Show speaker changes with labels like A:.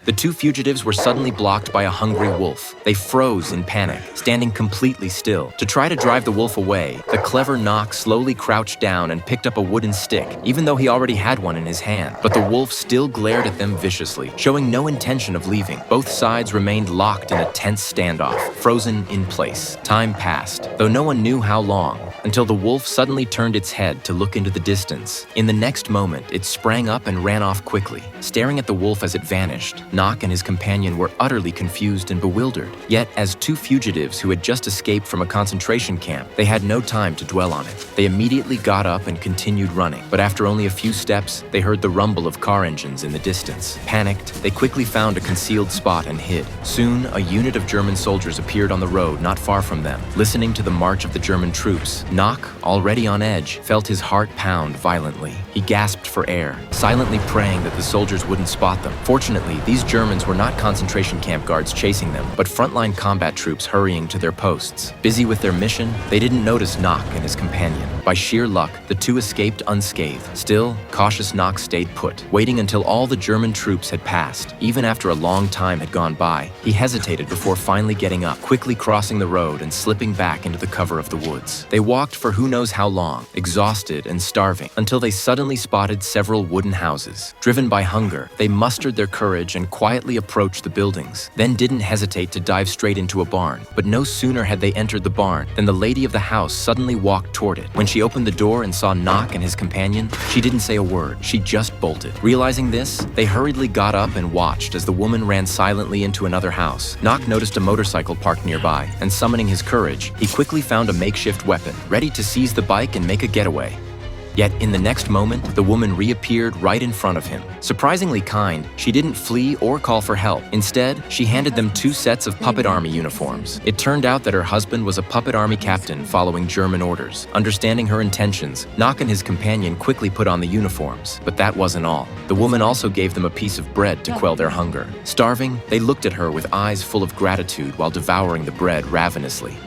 A: The two fugitives were suddenly blocked by a hungry wolf. They froze in panic, standing completely still. To try to drive the wolf away, the clever Knock slowly crouched down and picked up a wooden stick, even though he already had one in his hand. But the wolf still glared at them viciously, showing no intention of leaving. Both sides remained locked in a tense standoff, frozen in place. Time passed, though no one knew how long, until the wolf suddenly turned its head to look into the distance. In the next moment, it sprang up and ran off quickly. Staring at the wolf as it vanished, Knock and his companion were utterly confused and bewildered. Yet, as two fugitives who had just escaped from a concentration camp, they had no time to dwell on it. They immediately got up and continued running, but after only a few steps, they heard the rumble of car engines in the distance. Panicked, they quickly found a concealed spot and hid. Soon, a unit of German soldiers appeared on the road not far from them. Listening to the march of the German troops, Knock, already on edge, felt his heart pound violently. He gasped for air, silently praying that the soldiers wouldn't spot them. Fortunately, these Germans were not concentration camp guards chasing them, but frontline combat troops hurrying to their posts. Busy with their mission, they didn't notice Knock and his companion. By sheer luck, the two escaped unscathed. Still, cautious Knock stayed put, waiting until all the German troops had passed. Even after a long time had gone by, he hesitated before finally getting up, quickly crossing the road and slipping back into the cover of the woods. They walked for who knows how long, exhausted and starving, until they suddenly spotted several wooden houses. Driven by hunger, they mustered their courage and quietly approached the buildings, then didn't hesitate to dive straight into a barn. But no sooner had they entered the barn than the lady of the house suddenly walked toward it. When she opened the door and saw Knock and his companion, she didn't say a word. She just bolted. Realizing this, they hurriedly got up and watched as the woman ran silently into another house. Knock noticed a motorcycle parked nearby, and summoning his courage, he quickly found a makeshift weapon, ready to seize the bike and make a getaway. Yet in the next moment, the woman reappeared right in front of him. Surprisingly kind, she didn't flee or call for help. Instead, she handed them 2 sets of puppet army uniforms. It turned out that her husband was a puppet army captain following German orders. Understanding her intentions, Knock and his companion quickly put on the uniforms. But that wasn't all. The woman also gave them a piece of bread to quell their hunger. Starving, they looked at her with eyes full of gratitude while devouring the bread ravenously. The